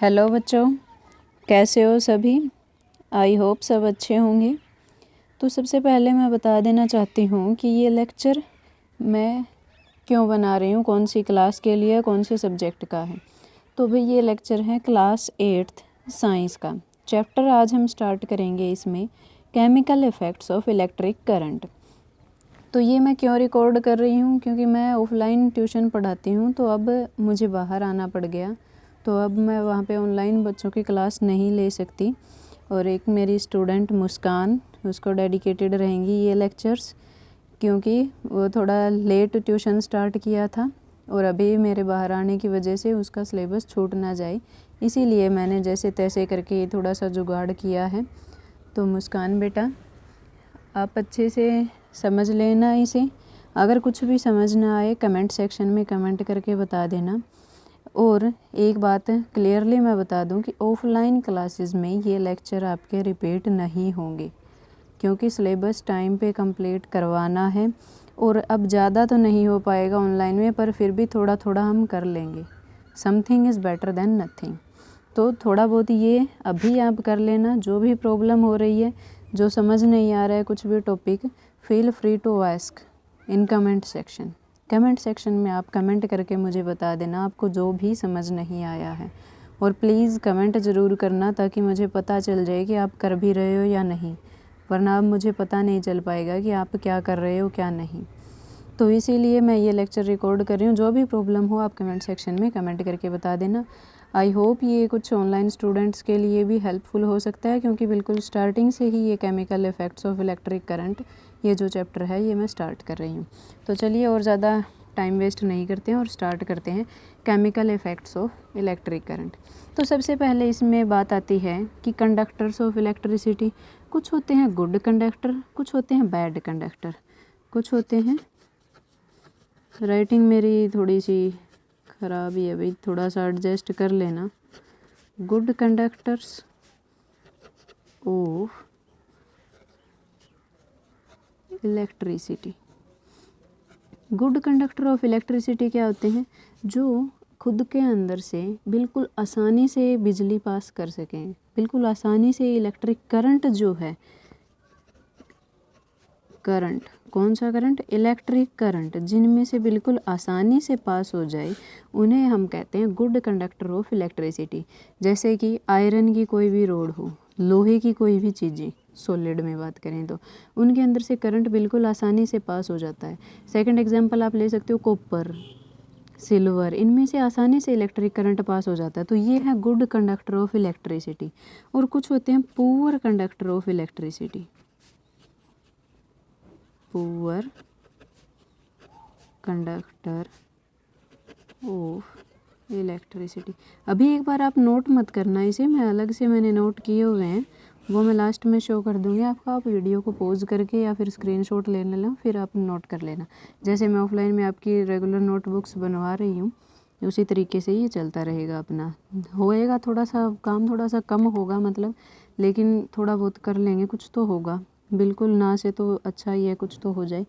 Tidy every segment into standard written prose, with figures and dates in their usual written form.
Hello बच्चों, कैसे हो सभी। आई होप सब अच्छे होंगे। तो सबसे पहले मैं बता देना चाहती हूँ कि ये लेक्चर मैं क्यों बना रही हूँ, कौन सी क्लास के लिए, कौन से सब्जेक्ट का है। तो भाई ये लेक्चर है क्लास 8th साइंस का। चैप्टर आज हम स्टार्ट करेंगे इसमें chemical effects of electric current. तो ये मैं क्यों रिकॉर्ड कर रही हूँ, क्योंकि मैं ऑफलाइन ट्यूशन पढ़ाती हूँ, तो अब मुझे बाहर आना पड़ गया। तो अब मैं वहाँ पे ऑनलाइन बच्चों की क्लास नहीं ले सकती। और एक मेरी स्टूडेंट मुस्कान, उसको डेडिकेटेड रहेंगी ये लेक्चर्स, क्योंकि वो थोड़ा लेट ट्यूशन स्टार्ट किया था और अभी मेरे बाहर आने की वजह से उसका सिलेबस छूट ना जाए, इसीलिए मैंने जैसे तैसे करके थोड़ा सा जुगाड़ किया है। तो मुस्कान बेटा, आप अच्छे से समझ लेना इसे। अगर कुछ भी समझ ना आए कमेंट सेक्शन में कमेंट करके बता देना। और एक बात क्लियरली मैं बता दूं कि ऑफलाइन क्लासेस में ये लेक्चर आपके रिपीट नहीं होंगे, क्योंकि सिलेबस टाइम पे कंप्लीट करवाना है। और अब ज़्यादा तो नहीं हो पाएगा ऑनलाइन में, पर फिर भी थोड़ा थोड़ा हम कर लेंगे। Something is better than nothing. तो थोड़ा बहुत ये अभी आप कर लेना। जो भी प्रॉब्लम हो रही है, जो समझ नहीं आ रहा है कुछ भी topic, feel free to ask in comment section. Comment section में आप कमेंट करके मुझे बता देना आपको जो भी समझ नहीं आया है। और प्लीज़ कमेंट ज़रूर करना, ताकि मुझे पता चल जाए कि आप कर भी रहे हो या नहीं, वरना अब मुझे पता नहीं चल पाएगा कि आप क्या कर रहे हो क्या नहीं। तो इसीलिए मैं ये लेक्चर रिकॉर्ड कर रही हूँ। जो भी प्रॉब्लम हो आप कमेंट सेक्शन में कमेंट करके बता देना। आई होप ये कुछ ऑनलाइन स्टूडेंट्स के लिए भी हेल्पफुल हो सकता है, क्योंकि बिल्कुल स्टार्टिंग से ही ये chemical effects of electric current, ये जो चैप्टर है ये मैं स्टार्ट कर रही हूँ। तो चलिए और ज़्यादा टाइम वेस्ट नहीं करते हैं और स्टार्ट करते हैं chemical effects of electric current. तो सबसे पहले इसमें बात आती है कि कंडक्टर्स ऑफ इलेक्ट्रिसिटी। कुछ होते हैं गुड कंडक्टर, कुछ होते हैं बैड कंडक्टर, कुछ होते हैं, राइटिंग मेरी थोड़ी सी ख़राब ही है भाई, थोड़ा सा एडजस्ट कर लेना। Good conductors of electricity. Good conductor of electricity क्या होते हैं? जो खुद के अंदर से बिल्कुल आसानी से बिजली पास कर सकें, बिल्कुल आसानी से इलेक्ट्रिक करंट जो है, करंट, कौन सा करंट? इलेक्ट्रिक करंट, जिनमें से बिल्कुल आसानी से पास हो जाए, उन्हें हम कहते हैं गुड कंडक्टर ऑफ इलेक्ट्रिसिटी। जैसे कि आयरन की कोई भी रोड हो, लोहे की कोई भी चीज़ें, सॉलिड में बात करें तो उनके अंदर से करंट बिल्कुल आसानी से पास हो जाता है। सेकंड एग्जांपल आप ले सकते हो कॉपर, सिल्वर, इनमें से आसानी से इलेक्ट्रिक करंट पास हो जाता है। तो ये है गुड कंडक्टर ऑफ इलेक्ट्रिसिटी। और कुछ होते हैं poor conductor of electricity, poor conductor of electricity. अभी एक बार आप नोट मत करना इसे, मैं अलग से मैंने नोट किए हुए हैं, वो मैं लास्ट में शो कर दूंगी आपको। आप वीडियो को पॉज करके या फिर स्क्रीनशॉट ले लेना, फिर आप नोट कर लेना। जैसे मैं ऑफलाइन में आपकी रेगुलर नोटबुक्स बनवा रही हूँ, उसी तरीके से ये चलता रहेगा अपना। होएगा थोड़ा सा काम, थोड़ा सा कम होगा मतलब, लेकिन थोड़ा बहुत कर लेंगे, कुछ तो होगा। बिल्कुल ना से तो अच्छा ही है, कुछ तो हो जाए।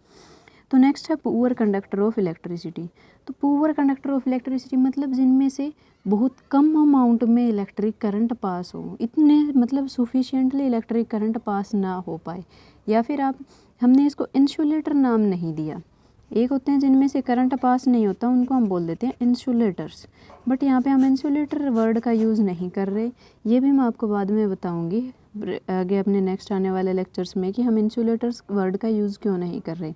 तो नेक्स्ट है पुअर कंडक्टर ऑफ इलेक्ट्रिसिटी। तो पुअर कंडक्टर ऑफ इलेक्ट्रिसिटी मतलब जिनमें से बहुत कम अमाउंट में इलेक्ट्रिक करंट पास हो, इतने मतलब सुफिशिएंटली इलेक्ट्रिक करंट पास ना हो पाए, या फिर आप, हमने इसको इंसुलेटर नाम नहीं दिया। एक होते हैं जिनमें से करंट पास नहीं होता, उनको हम बोल देते हैं इंसुलेटर्स, बट यहाँ पे हम इंसुलेटर वर्ड का यूज़ नहीं कर रहे। ये भी मैं आपको बाद में बताऊँगी आगे अपने नेक्स्ट आने वाले लेक्चर्स में कि हम इंसुलेटर्स वर्ड का यूज़ क्यों नहीं कर रहे।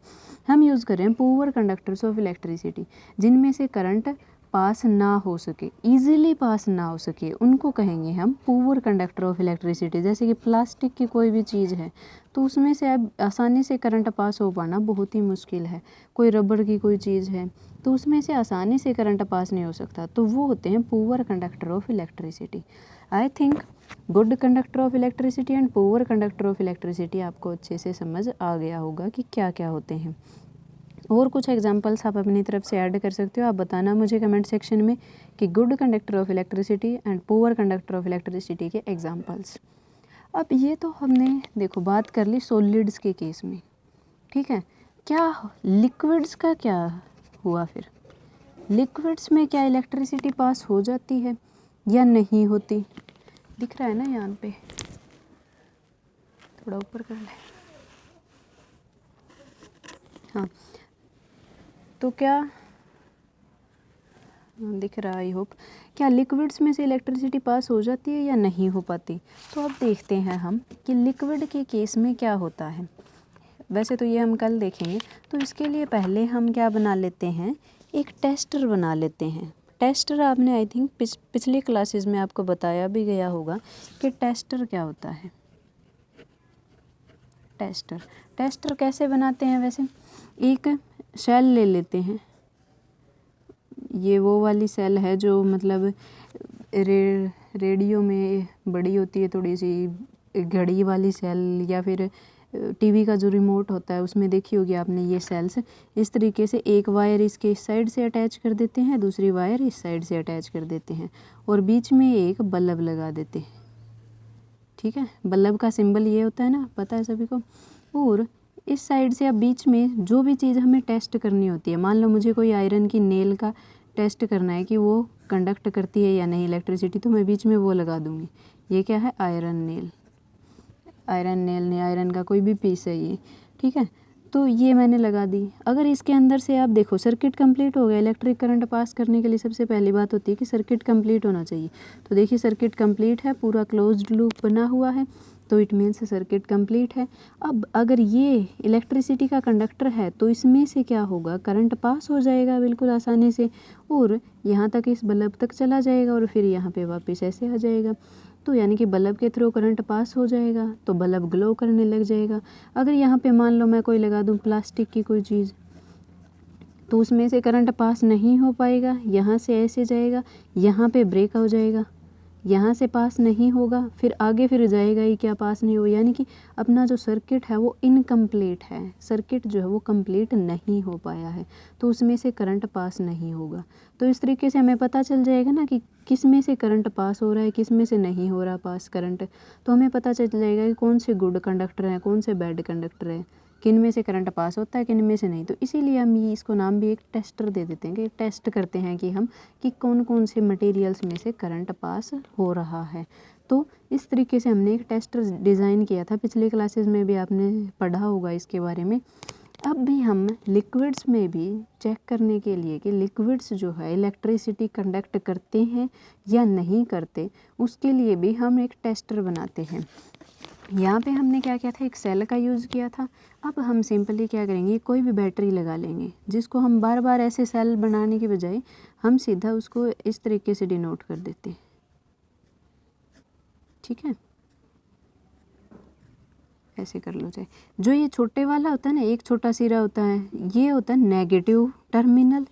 हम यूज़ कर रहे हैं पुअर कंडक्टर्स ऑफ इलेक्ट्रिसिटी, जिनमें से करंट पास ना हो सके, इजीली पास ना हो सके, उनको कहेंगे हम पुअर कंडक्टर ऑफ इलेक्ट्रिसिटी। जैसे कि प्लास्टिक की कोई भी चीज़ है, तो उसमें से अब आसानी से करंट पास हो पाना बहुत ही मुश्किल है। कोई रबड़ की कोई चीज़ है, तो उसमें से आसानी से करंट पास नहीं हो सकता, तो वो होते हैं poor conductor of electricity. I think good conductor of electricity and poor conductor of electricity आपको अच्छे से समझ आ गया होगा कि क्या क्या होते हैं। और कुछ एग्जांपल्स आप अपनी तरफ से ऐड कर सकते हो। आप बताना मुझे कमेंट सेक्शन में कि good conductor of electricity and poor conductor of electricity के एग्जांपल्स। अब ये तो हमने देखो बात कर ली सॉलिड्स के केस में, ठीक है। क्या लिक्विड्स का क्या हुआ? फिर लिक्विड्स में क्या इलेक्ट्रिसिटी पास हो जाती है? या नहीं होती। दिख रहा है ना यहाँ पे, थोड़ा ऊपर कर ले। हाँ, तो क्या दिख रहा है, आई होप। क्या लिक्विड्स में से इलेक्ट्रिसिटी पास हो जाती है या नहीं हो पाती? तो अब देखते हैं हम कि लिक्विड के केस में क्या होता है। वैसे तो ये हम कल देखेंगे, तो इसके लिए पहले हम क्या बना लेते हैं, एक टेस्टर बना लेते हैं। टेस्टर आपने आई थिंक पिछले क्लासेस में आपको बताया भी गया होगा कि टेस्टर क्या होता है। टेस्टर कैसे बनाते हैं? वैसे एक शेल ले लेते हैं, ये वो वाली सेल है जो मतलब रेडियो में बड़ी होती है, थोड़ी सी घड़ी वाली सेल, या फिर टीवी का जो रिमोट होता है उसमें देखी होगी आपने ये सेल्स। इस तरीके से एक वायर इसके इस साइड से अटैच कर देते हैं, दूसरी वायर इस साइड से अटैच कर देते हैं और बीच में एक बल्ब लगा देते हैं। ठीक है, बल्ब का सिंबल ये होता है ना, पता है सभी को। और इस साइड से अब बीच में जो भी चीज़ हमें टेस्ट करनी होती है, मान लो मुझे कोई आयरन की नेल का टेस्ट करना है कि वो कंडक्ट करती है या नहीं इलेक्ट्रिसिटी, तो मैं बीच में वो लगा दूँगी। ये क्या है? Iron nail. आयरन नेल नहीं, आयरन का कोई भी पीस है ये। ठीक है, तो ये मैंने लगा दी। अगर इसके अंदर से आप देखो सर्किट कंप्लीट हो गया। इलेक्ट्रिक करंट पास करने के लिए सबसे पहली बात होती है कि सर्किट कंप्लीट होना चाहिए। तो देखिए सर्किट कंप्लीट है, पूरा क्लोज्ड लूप बना हुआ है, तो इट मीन्स सर्किट कंप्लीट है। अब अगर ये इलेक्ट्रिसिटी का कंडक्टर है तो इसमें से क्या होगा? करंट पास हो जाएगा बिल्कुल आसानी से, और यहाँ तक इस बल्ब तक चला जाएगा और फिर यहाँ पे वापस ऐसे आ जाएगा। तो यानी कि बल्ब के थ्रू करंट पास हो जाएगा, तो बल्ब ग्लो करने लग जाएगा। अगर यहाँ पे मान लो मैं कोई लगा दूँ प्लास्टिक की कोई चीज़, तो उसमें से करंट पास नहीं हो पाएगा, यहाँ से ऐसे जाएगा, यहाँ पे ब्रेक हो जाएगा, यहाँ से पास नहीं होगा, फिर आगे फिर जाएगा ही क्या, पास नहीं होगा। यानी कि अपना जो सर्किट है वो इनकम्प्लीट है, सर्किट जो है वो कंप्लीट नहीं हो पाया है, तो उसमें से करंट पास नहीं होगा। तो इस तरीके से हमें पता चल जाएगा ना कि किस में से करंट पास हो रहा है, किस में से नहीं हो रहा पास करंट। तो हमें पता चल जाएगा कि कौन से गुड कंडक्टर हैं, कौन से बैड कंडक्टर हैं, किन में से करंट पास होता है, किन में से नहीं। तो इसीलिए हम ये इसको नाम भी एक टेस्टर दे देते हैं कि टेस्ट करते हैं कि हम कि कौन कौन से मटेरियल्स में से करंट पास हो रहा है। तो इस तरीके से हमने एक टेस्टर डिज़ाइन किया था, पिछले क्लासेस में भी आपने पढ़ा होगा इसके बारे में। अब भी हम लिक्विड्स में भी चेक करने के लिए कि लिक्विड्स जो है इलेक्ट्रिसिटी कंडक्ट करते हैं या नहीं करते, उसके लिए भी हम एक टेस्टर बनाते हैं। यहाँ पे हमने क्या किया था, एक सेल का यूज़ किया था। अब हम सिंपली क्या करेंगे, कोई भी बैटरी लगा लेंगे जिसको हम बार बार ऐसे सेल बनाने के बजाय हम सीधा उसको इस तरीके से डिनोट कर देते हैं। ठीक है, ऐसे कर लो चाहे। जो ये छोटे वाला होता है ना, एक छोटा सिरा होता है, ये होता है नेगेटिव टर्मिनल।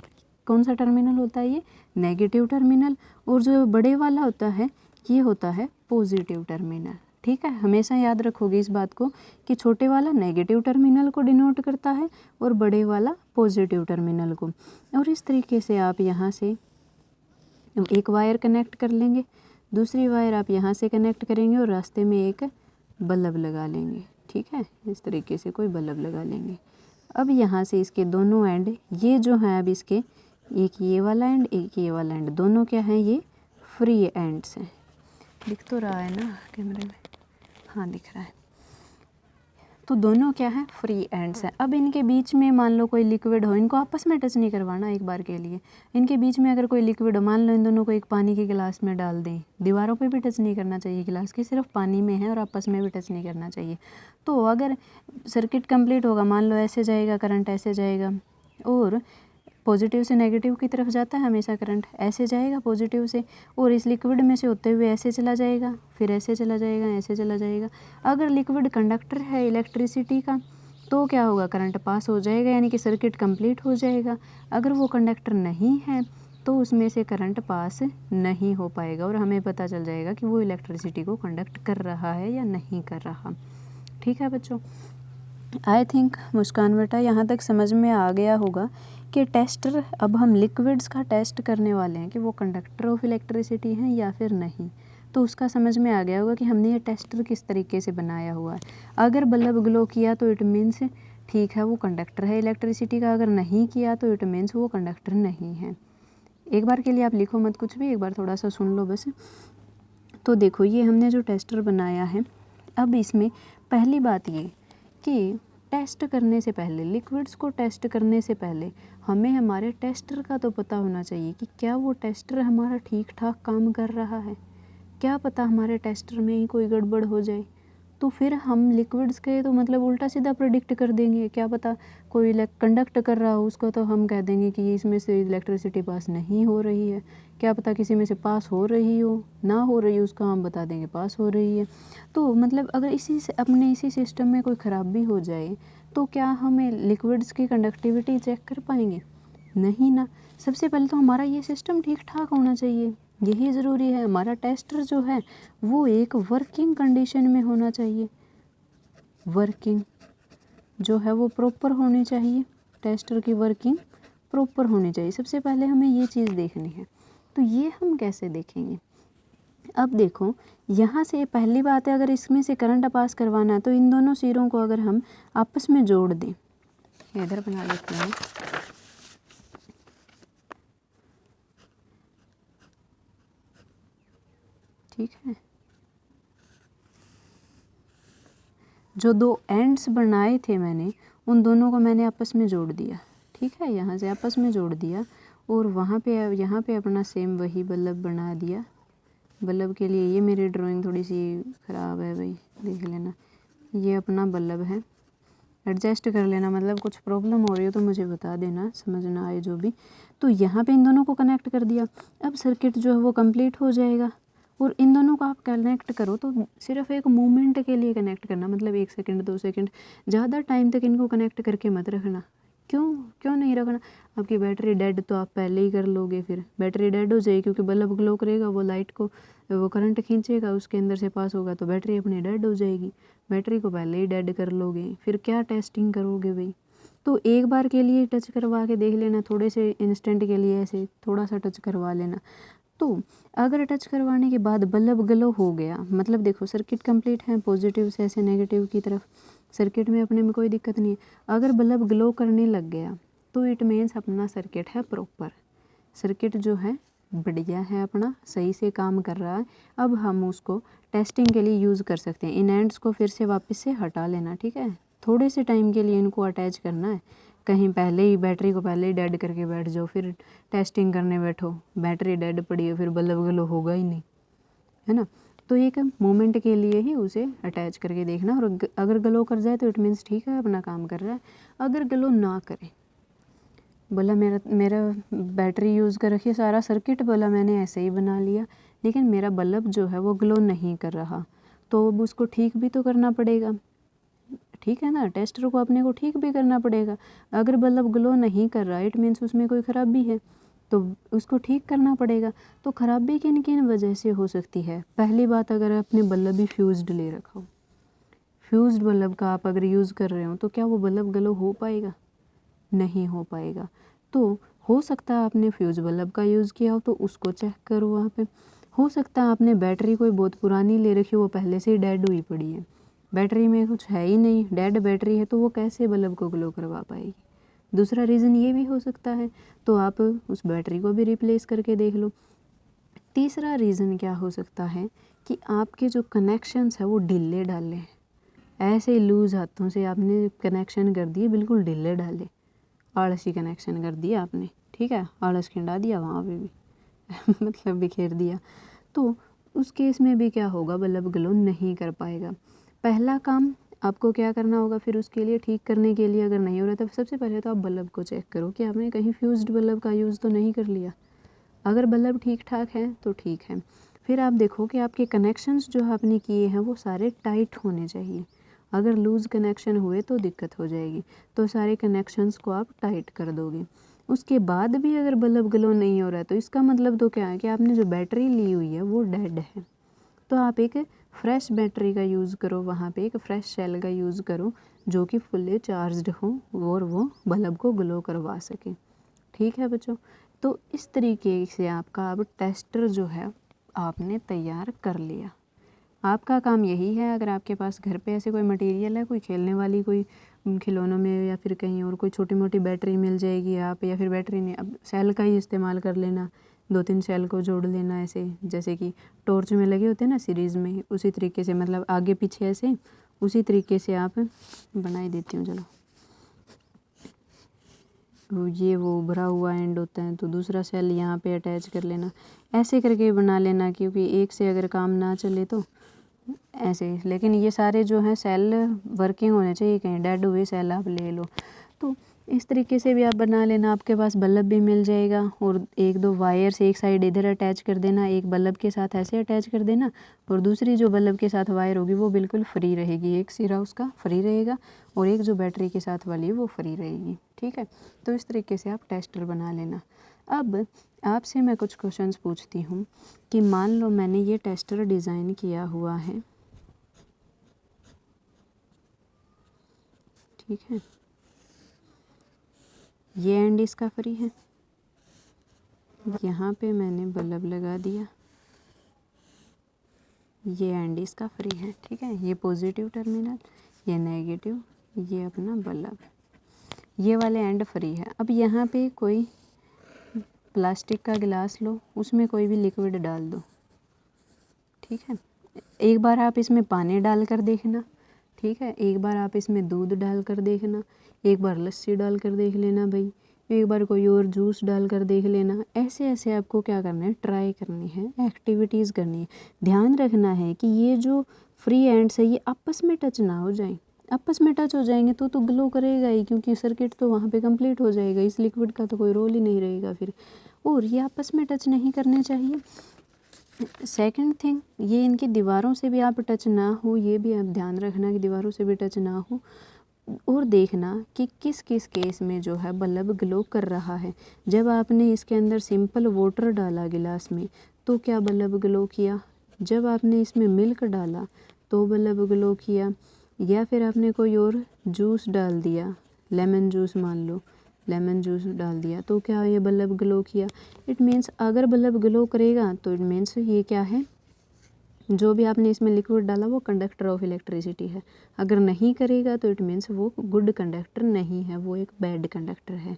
कौन सा टर्मिनल होता है? ये नेगेटिव टर्मिनल। और जो बड़े वाला होता है ये होता है पॉजिटिव टर्मिनल। ठीक है, हमेशा याद रखोगे इस बात को कि छोटे वाला नेगेटिव टर्मिनल को डिनोट करता है और बड़े वाला पॉजिटिव टर्मिनल को। और इस तरीके से आप यहाँ से एक वायर कनेक्ट कर लेंगे, दूसरी वायर आप यहाँ से कनेक्ट करेंगे और रास्ते में एक बल्ब लगा लेंगे। ठीक है, इस तरीके से कोई बल्ब लगा लेंगे। अब यहाँ से इसके दोनों एंड, ये जो है अब इसके एक ये वाला एंड एक ये वाला एंड, दोनों क्या हैं? ये फ्री एंड्स हैं। दिख तो रहा है ना कैमरे में? हाँ दिख रहा है। तो दोनों क्या है? फ्री एंड्स हैं। अब इनके बीच में मान लो कोई लिक्विड हो, इनको आपस में टच नहीं करवाना एक बार के लिए। इनके बीच में अगर कोई लिक्विड हो, मान लो इन दोनों को एक पानी के गिलास में डाल दें, दीवारों पे भी टच नहीं करना चाहिए गिलास के, सिर्फ पानी में है और आपस में भी टच नहीं करना चाहिए। तो अगर सर्किट कंप्लीट होगा, मान लो ऐसे जाएगा करंट, ऐसे जाएगा, और पॉजिटिव से नेगेटिव की तरफ जाता है हमेशा करंट, ऐसे जाएगा पॉजिटिव से, और इस लिक्विड में से होते हुए ऐसे चला जाएगा, फिर ऐसे चला जाएगा, ऐसे चला जाएगा। अगर लिक्विड कंडक्टर है इलेक्ट्रिसिटी का तो क्या होगा? करंट पास हो जाएगा, यानी कि सर्किट कंप्लीट हो जाएगा। अगर वो कंडक्टर नहीं है तो उसमें से करंट पास नहीं हो पाएगा और हमें पता चल जाएगा कि वो इलेक्ट्रिसिटी को कंडक्ट कर रहा है या नहीं कर रहा। ठीक है बच्चों, आई थिंक मुस्कान बेटा यहाँ तक समझ में आ गया होगा कि टेस्टर, अब हम लिक्विड्स का टेस्ट करने वाले हैं कि वो कंडक्टर ऑफ इलेक्ट्रिसिटी हैं या फिर नहीं। तो उसका समझ में आ गया होगा कि हमने ये टेस्टर किस तरीके से बनाया हुआ है। अगर बल्ब ग्लो किया तो इट मीन्स ठीक है वो कंडक्टर है इलेक्ट्रिसिटी का, अगर नहीं किया तो इट मीन्स वो कंडक्टर नहीं है। एक बार के लिए आप लिखो मत कुछ भी, एक बार थोड़ा सा सुन लो बस। तो देखो ये हमने जो टेस्टर बनाया है, अब इसमें पहली बात ये कि टेस्ट करने से पहले, लिक्विड्स को टेस्ट करने से पहले हमें हमारे टेस्टर का तो पता होना चाहिए कि क्या वो टेस्टर हमारा ठीक ठाक काम कर रहा है। क्या पता हमारे टेस्टर में ही कोई गड़बड़ हो जाए, तो फिर हम लिक्विड्स के तो मतलब उल्टा सीधा प्रेडिक्ट कर देंगे। क्या पता कोई कंडक्ट कर रहा हो, उसको तो हम कह देंगे कि इसमें से इलेक्ट्रिसिटी पास नहीं हो रही है। क्या पता किसी में से पास हो रही हो, ना हो रही हो, उसका हम बता देंगे पास हो रही है। तो मतलब अगर इसी सिस्टम में कोई ख़राबी हो जाए तो क्या हमें लिक्विड्स की कंडक्टिविटी चेक कर पाएंगे? नहीं ना। सबसे पहले तो हमारा ये सिस्टम ठीक ठाक होना चाहिए, यही ज़रूरी है। हमारा टेस्टर जो है वो एक वर्किंग कंडीशन में होना चाहिए, वर्किंग जो है वो प्रॉपर होनी चाहिए, टेस्टर की वर्किंग प्रॉपर होनी चाहिए। सबसे पहले हमें ये चीज़ देखनी है। तो ये हम कैसे देखेंगे? अब देखो यहाँ से पहली बात है, अगर इसमें से करंट पास करवाना है तो इन दोनों सिरों को अगर हम आपस में जोड़ दें, इधर बना लेते हैं, ठीक है। जो दो एंड्स बनाए थे मैंने, उन दोनों को मैंने आपस में जोड़ दिया, ठीक है। यहाँ से आपस में जोड़ दिया और वहाँ पे यहाँ पे अपना सेम वही बल्ब बना दिया। बल्ब के लिए ये मेरी ड्राइंग थोड़ी सी ख़राब है भाई, देख लेना। ये अपना बल्ब है, एडजस्ट कर लेना, मतलब कुछ प्रॉब्लम हो रही हो तो मुझे बता देना, समझ ना आए जो भी। तो यहाँ पे इन दोनों को कनेक्ट कर दिया। अब सर्किट जो है वो कंप्लीट हो जाएगा। और इन दोनों को आप कनेक्ट करो तो सिर्फ एक मोमेंट के लिए कनेक्ट करना, मतलब 1 सेकंड 2 सेकंड, ज़्यादा टाइम तक इनको कनेक्ट करके मत रखना। क्यों नहीं रखना? आपकी बैटरी डेड तो आप पहले ही कर लोगे, फिर बैटरी डेड हो जाएगी क्योंकि बल्ब ग्लो करेगा, वो लाइट को वो करंट खींचेगा, उसके अंदर से पास होगा तो बैटरी अपनी डेड हो जाएगी। बैटरी को पहले ही डेड कर लोगे, फिर क्या टेस्टिंग करोगे भाई? तो एक बार के लिए टच करवा के देख लेना, थोड़े से इंस्टेंट के लिए ऐसे थोड़ा सा टच करवा लेना। तो अगर टच करवाने के बाद बल्ब ग्लो हो गया, मतलब देखो सर्किट कंप्लीट है, पॉजिटिव से ऐसे नेगेटिव की तरफ, सर्किट में अपने में कोई दिक्कत नहीं है। अगर बल्ब ग्लो करने लग गया तो इट मीन्स अपना सर्किट है प्रॉपर, सर्किट जो है बढ़िया है, अपना सही से काम कर रहा है। अब हम उसको टेस्टिंग के लिए यूज़ कर सकते हैं। इन एंड्स को फिर से वापस से हटा लेना, ठीक है। थोड़े से टाइम के लिए इनको अटैच करना है, कहीं पहले ही बैटरी को पहले ही डेड करके बैठ जाओ, फिर टेस्टिंग करने बैठो, बैटरी डेड पड़ी है, फिर बल्ब ग्लो होगा ही नहीं, है ना। तो एक मोमेंट के लिए ही उसे अटैच करके देखना, और अगर ग्लो कर जाए तो इट मीन्स ठीक है, अपना काम कर रहा है। अगर ग्लो ना करे, बोला मेरा बैटरी यूज़ कर रखी है, सारा सर्किट बोला मैंने ऐसे ही बना लिया, लेकिन मेरा बल्ब जो है वो ग्लो नहीं कर रहा, तो अब उसको ठीक भी तो करना पड़ेगा, ठीक है ना। टेस्टर को अपने को ठीक भी करना पड़ेगा। अगर बल्ब ग्लो नहीं कर रहा इट मीन्स उसमें कोई ख़राबी है, तो उसको ठीक करना पड़ेगा। तो ख़राबी किन किन वजह से हो सकती है? पहली बात, अगर आपने बल्ब ही फ्यूज्ड ले रखा हो, फ्यूज्ड बल्ब का आप अगर यूज़ कर रहे हो, तो क्या वो बल्ब ग्लो हो पाएगा? नहीं हो पाएगा। तो हो सकता है आपने फ्यूज़ बल्ब का यूज़ किया हो, तो उसको चेक करो वहाँ पे। हो सकता है आपने बैटरी कोई बहुत पुरानी ले रखी हो, वो पहले से ही डेड हुई पड़ी है, बैटरी में कुछ है ही नहीं, डेड बैटरी है, तो वो कैसे बल्ब को ग्लो करवा पाएगी? दूसरा रीज़न ये भी हो सकता है, तो आप उस बैटरी को भी रिप्लेस करके देख लो। तीसरा रीज़न क्या हो सकता है कि आपके जो कनेक्शंस है वो ढीले डाले हैं, ऐसे ही लूज़ हाथों से आपने कनेक्शन कर दिए, बिल्कुल ढीले डाले, आलसी कनेक्शन कर दिया आपने, ठीक है, आलस खिंडा दिया वहाँ पे भी मतलब बिखेर दिया। तो उस केस में भी क्या होगा, बल्ब ग्लो नहीं कर पाएगा। पहला काम आपको क्या करना होगा फिर उसके लिए, ठीक करने के लिए, अगर नहीं हो रहा तो सबसे पहले तो आप बल्ब को चेक करो कि आपने कहीं फ्यूज्ड बल्ब का यूज़ तो नहीं कर लिया। अगर बल्ब ठीक ठाक है तो ठीक है। फिर आप देखो कि आपके कनेक्शंस जो आपने किए हैं वो सारे टाइट होने चाहिए। अगर लूज़ कनेक्शन हुए तो दिक्कत हो जाएगी, तो सारे कनेक्शंस को आप टाइट कर दोगे। उसके बाद भी अगर बल्ब ग्लो नहीं हो रहा है तो इसका मतलब तो क्या है कि आपने जो बैटरी ली हुई है वो डेड है। तो आप एक फ्रेश बैटरी का यूज़ करो, वहाँ पे एक फ्रेश सेल का यूज़ करो जो कि फुल्ली चार्ज्ड हो और वो बल्ब को ग्लो करवा सके, ठीक है बच्चों। तो इस तरीके से आपका अब टेस्टर जो है आपने तैयार कर लिया। आपका काम यही है, अगर आपके पास घर पे ऐसे कोई मटेरियल है, कोई खेलने वाली कोई खिलौनों में या फिर कहीं और कोई छोटी मोटी बैटरी मिल जाएगी आप, या फिर बैटरी नहीं, अब सेल का ही इस्तेमाल कर लेना, 2-3 सेल को जोड़ लेना ऐसे, जैसे कि टॉर्च में लगे होते हैं ना सीरीज़ में, उसी तरीके से, मतलब आगे पीछे ऐसे उसी तरीके से आप बना ही देती हूँ। चलो, ये वो भरा हुआ एंड होता है तो दूसरा सेल यहाँ पे अटैच कर लेना, ऐसे करके बना लेना, क्योंकि एक से अगर काम ना चले तो ऐसे। लेकिन ये सारे जो हैं सेल वर्किंग होने चाहिए, कहीं डेड हुए सेल आप ले लो। तो इस तरीके से भी आप बना लेना, आपके पास बल्ब भी मिल जाएगा, और 1-2 वायर्स एक साइड इधर अटैच कर देना, एक बल्ब के साथ ऐसे अटैच कर देना, और दूसरी जो बल्ब के साथ वायर होगी वो बिल्कुल फ्री रहेगी, एक सिरा उसका फ्री रहेगा और एक जो बैटरी के साथ वाली है वो फ्री रहेगी, ठीक है। तो इस तरीके से आप टेस्टर बना लेना। अब आपसे मैं कुछ क्वेश्चंस पूछती हूँ कि मान लो मैंने ये टेस्टर डिज़ाइन किया हुआ है, ठीक है, ये एंड इसका फ्री है, यहाँ पे मैंने बल्ब लगा दिया, ये एंड इसका फ्री है, ठीक है, ये पॉजिटिव टर्मिनल, ये नेगेटिव, ये अपना बल्ब, ये वाले एंड फ्री है। अब यहाँ पे कोई प्लास्टिक का गिलास लो, उसमें कोई भी लिक्विड डाल दो, ठीक है, एक बार आप इसमें पानी डाल कर देखना, ठीक है, एक बार आप इसमें दूध डाल कर देखना, एक बार लस्सी डाल कर देख लेना भाई, एक बार कोई और जूस डाल कर देख लेना। ऐसे ऐसे आपको क्या करना है, ट्राई करनी है, एक्टिविटीज़ करनी है। ध्यान रखना है कि ये जो फ्री एंड्स है ये आपस में टच ना हो जाए, आपस में टच हो जाएंगे तो ग्लो करेगा ही, क्योंकि सर्किट तो वहाँ पे कंप्लीट हो जाएगा, इस लिक्विड का तो कोई रोल ही नहीं रहेगा फिर, और ये आपस में टच नहीं करने चाहिए। सेकंड थिंग, ये इनकी दीवारों से भी आप टच ना हो, ये भी आप ध्यान रखना कि दीवारों से भी टच ना हो, और देखना कि किस किस केस में जो है बल्ब ग्लो कर रहा है। जब आपने इसके अंदर सिंपल वाटर डाला गिलास में तो क्या बल्ब ग्लो किया, जब आपने इसमें मिल्क डाला तो बल्ब ग्लो किया, या फिर आपने कोई और जूस डाल दिया, लेमन जूस मान लो, लेमन जूस डाल दिया तो क्या ये बल्ब ग्लो किया। इट मीन्स अगर बल्ब ग्लो करेगा तो इट मीन्स ये क्या है, जो भी आपने इसमें लिक्विड डाला वो कंडक्टर ऑफ इलेक्ट्रिसिटी है। अगर नहीं करेगा तो इट मीन्स वो गुड कंडक्टर नहीं है, वो एक बैड कंडक्टर है।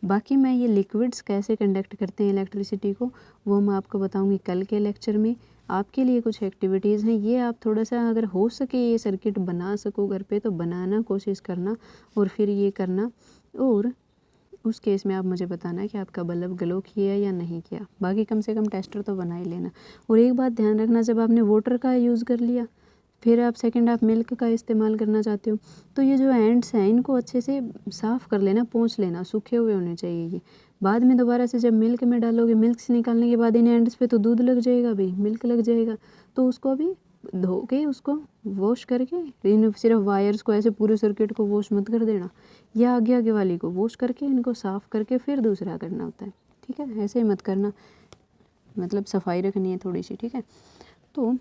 बाकी मैं ये लिक्विड्स कैसे कंडक्ट करते हैं इलेक्ट्रिसिटी को वो मैं आपको बताऊंगी कल के लेक्चर में। आपके लिए कुछ एक्टिविटीज़ हैं, ये आप थोड़ा सा अगर हो सके ये सर्किट बना सको घर पे तो बनाना कोशिश करना, और फिर ये करना, और उस केस में आप मुझे बताना कि आपका बल्ब ग्लो किया या नहीं किया। बाकी कम से कम टेस्टर तो बना ही लेना। और एक बात ध्यान रखना, जब आपने वाटर का यूज़ कर लिया फिर आप सेकंड आप मिल्क का इस्तेमाल करना चाहते हो तो ये जो एंड्स हैं इनको अच्छे से साफ़ कर लेना, पोंछ लेना, सूखे हुए होने चाहिए ये। बाद में दोबारा से जब मिल्क में डालोगे, मिल्क से निकालने के बाद इन एंड्स पे तो दूध लग जाएगा भाई, मिल्क लग जाएगा, तो उसको भी धो के उसको वॉश करके, इन सिर्फ वायर्स को ऐसे पूरे सर्किट को वॉश मत कर देना, या आगे आगे वाली को वॉश करके इनको साफ़ करके फिर दूसरा करना होता है, ठीक है, ऐसे ही मत करना, मतलब सफाई रखनी है थोड़ी सी, ठीक है। तो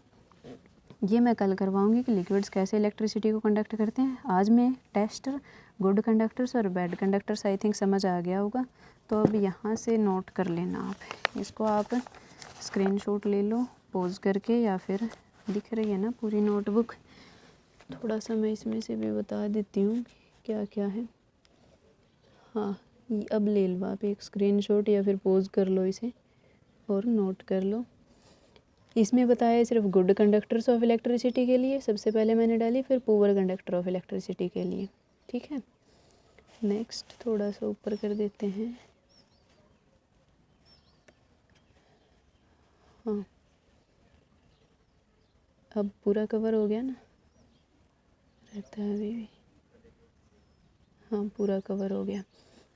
ये मैं कल करवाऊंगी कि लिक्विड्स कैसे इलेक्ट्रिसिटी को कंडक्ट करते हैं। आज मैं टेस्टर, गुड कंडक्टर्स और बैड कंडक्टर्स आई थिंक समझ आ गया होगा। तो अब यहाँ से नोट कर लेना आप, इसको आप स्क्रीनशॉट ले लो पॉज करके, या फिर दिख रही है ना पूरी नोटबुक। थोड़ा सा मैं इसमें से भी बता देती हूँ क्या क्या है। हाँ, अब ले लो आप एक स्क्रीनशॉट या फिर पॉज कर लो इसे और नोट कर लो। इसमें बताया सिर्फ गुड कंडक्टर्स ऑफ इलेक्ट्रिसिटी के लिए, सबसे पहले मैंने डाली, फिर पुअर कंडक्टर ऑफ इलेक्ट्रिसिटी के लिए, ठीक है। नेक्स्ट थोड़ा सा ऊपर कर देते हैं। हाँ, अब पूरा कवर हो गया ना, रहता है अभी भी, हाँ पूरा कवर हो गया।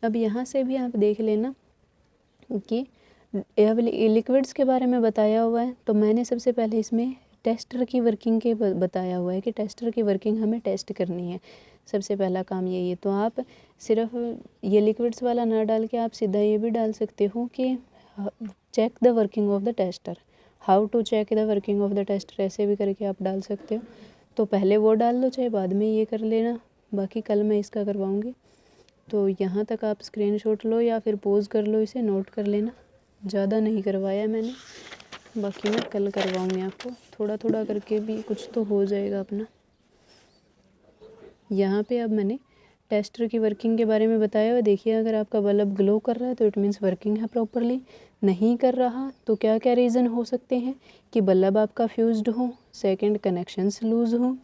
अब यहाँ से भी आप देख लेना कि अब लिक्विड्स के बारे में बताया हुआ है, तो मैंने सबसे पहले इसमें टेस्टर की वर्किंग के बताया हुआ है कि टेस्टर की वर्किंग हमें टेस्ट करनी है, सबसे पहला काम यही है। तो आप सिर्फ ये लिक्विड्स वाला ना डाल के आप सीधा ये भी डाल सकते हो कि check the working of the tester, how to check the working of the tester, ऐसे भी करके आप डाल सकते हो। तो पहले वो डाल दो, चाहे बाद में ये कर लेना, बाकी कल मैं इसका करवाऊँगी। तो यहाँ तक आप स्क्रीनशॉट लो या फिर पॉज कर लो, इसे नोट कर लेना। ज़्यादा नहीं करवाया मैंने, बाकी मैं कल करवाऊँगी आपको, थोड़ा थोड़ा करके भी कुछ तो हो जाएगा अपना। यहाँ पे अब मैंने टेस्टर की वर्किंग के बारे में बताया हुआ। देखिए अगर आपका बल्ब ग्लो कर रहा है तो इट मीन्स वर्किंग है प्रॉपरली, नहीं कर रहा तो क्या क्या रीज़न हो सकते हैं कि बल्ब आपका फ्यूज्ड हो, सेकंड कनेक्शंस लूज़ हो,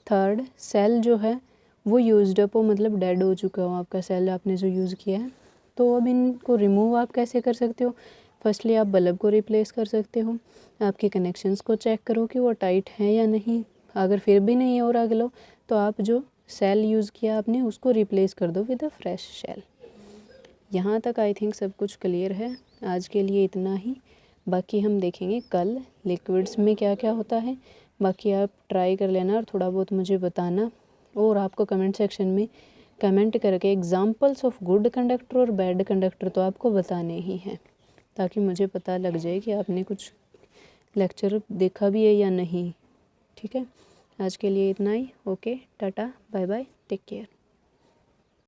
थर्ड सेल जो है वो यूज्ड अप हो, मतलब डेड हो चुका हो आपका सेल आपने जो यूज़ किया है। तो अब इनको रिमूव आप कैसे कर सकते हो? फर्स्टली आप बल्ब को रिप्लेस कर सकते हो, आपके कनेक्शंस को चेक करो कि वो टाइट हैं या नहीं, अगर फिर भी नहीं हो रहा ग्लो तो आप जो सेल यूज़ किया आपने उसको रिप्लेस कर दो विद अ फ्रेश सेल। यहाँ तक आई थिंक सब कुछ क्लियर है। आज के लिए इतना ही, बाकी हम देखेंगे कल लिक्विड्स में क्या क्या होता है। बाकी आप ट्राई कर लेना और थोड़ा बहुत मुझे बताना, और आपको कमेंट सेक्शन में कमेंट करके एग्जांपल्स ऑफ गुड कंडक्टर और बैड कंडक्टर तो आपको बताने ही हैं, ताकि मुझे पता लग जाए कि आपने कुछ लेक्चर देखा भी है या नहीं। ठीक है, आज के लिए इतना ही। Okay, tata, bye bye, take care.